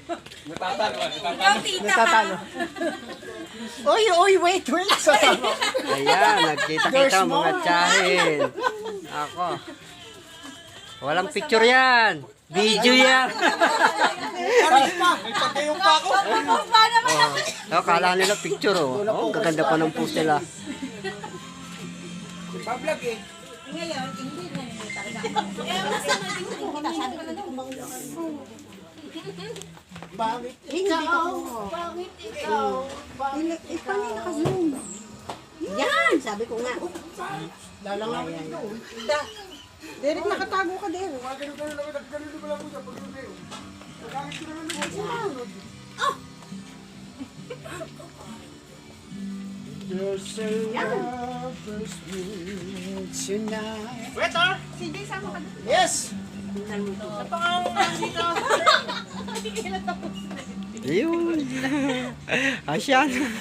Ikaw, tita ka. Natatalo. Uy, wait. Ayan, nagkita-kita mga tsahin. Ako. Walang picture yan. Video yan. Pumpa naman ako. Oh, kala nila picture oh. Oh, gaganda pa ng post nila. Pablog eh. Ngayon, hindi na nila talaga. Eh, masama din ko. Sabi ko na daw, Bakit ikaw? Bakit ikaw? Eh, paano naka-zoom? Yan! Sabi ko nga. Lalangawin doon. Derek, nakatago ka, Derek. There's a lover's mood tonight. Waiter! CJ, sama ka doon. Yes! Ayun. Asyan. Yeah.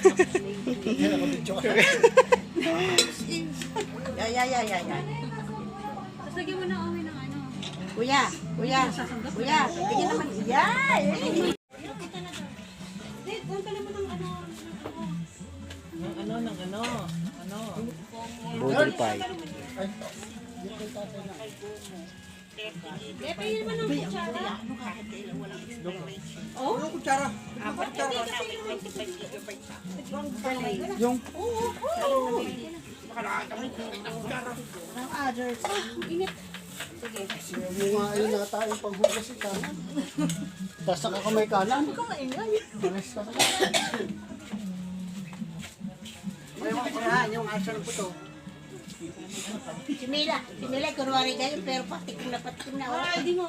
Tapos lagyan mo na oil ng ano. Kuya. Tingnan naman. Yeah! Doon pala mo ng ano. Budol pie. Pwede naman ng kutsara. Anong kutsara? Yung mga ay nata yung paghugas yung kanan. Tapos nakakamay kanan. Huwag kang maingay. Maris ka na. Yung action po to. Si Mila, kunwari kayo, pero patikim na. Ay, di mo.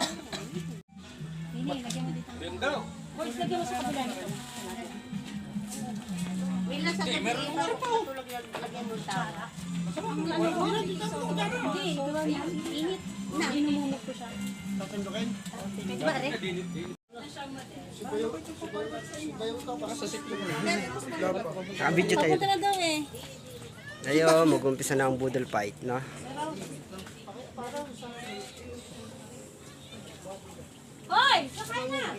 Hindi, lagyan mo dito. Boys, lagyan mo sa kabila nito. Mila sa gabi, tulog lagyan mo tara. Hindi, init. Inumumog ko siya. Diba, Re? Kabidyo tayo. Papunta na daw eh. Ayun, mag-umpisa na ang budol fight, no? Hoy! Kakain na!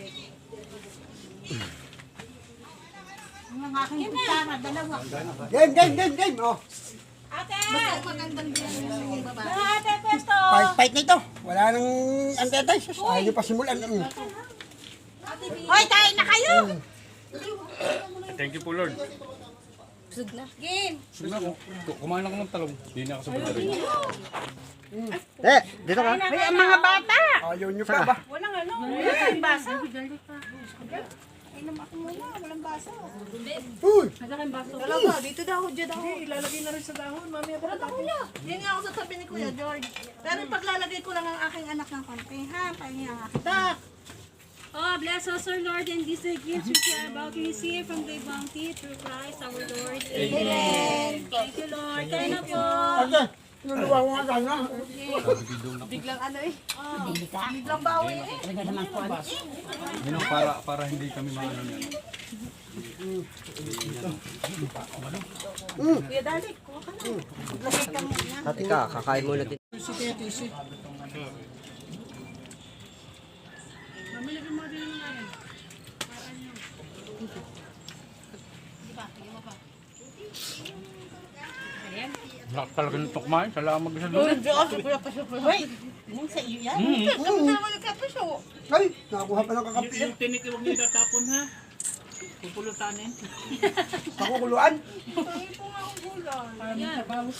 Ang aking kutsara, dalawa. Game! Oh, Ate! Magandang bilang yung babae. Ate, pesto! fight na ito. Wala nang antay. Ayaw nyo pa simulan. Hoy, kain na kayo! Thank you po, Lord. Game! Kumain ako ng talong. Hindi na ako sa pagdaring. Dito ka. Hoy, ang mga bata! Ayaw nyo pa ba? Walang ano, wala tayong basa. Inom ako muna, walang basa. Uy! Dalawa, dito daw, dyan daw. Hindi, ilalagay na rin sa dahon. Mamaya pa na kuya. Yan nga ako sa tabi ni Kuya George. Pero paglalagay ko lang ang aking anak ng konti, ha? Pahingi ang aking anak. Oh, bless us, our Lord, and these are gifts which we are about to receive from thy bounty through Christ our Lord. Amen. Thank you, Lord. Kaya na po. Ate, nuluwa ko nga sana. Biglang ano eh. Biglang bawi eh. Talaga naman ko. Yun ang para hindi kami maano niyan. Kuya Dalik, kuha ka na. Lagay ka muna. Dati ka, kakain muna din. Tisi. Lakas talaga nito kumain. Salamat sa Lord. Hoy, yung sa iyo yan. Kamu naman nagkapiso. Ay, nakakuha pa ng kakampi. Yung tinik huwag niyo tatapon ha. Pupulutanin. Pakukuluan. Ito nga ang gulay. Para may sabaw.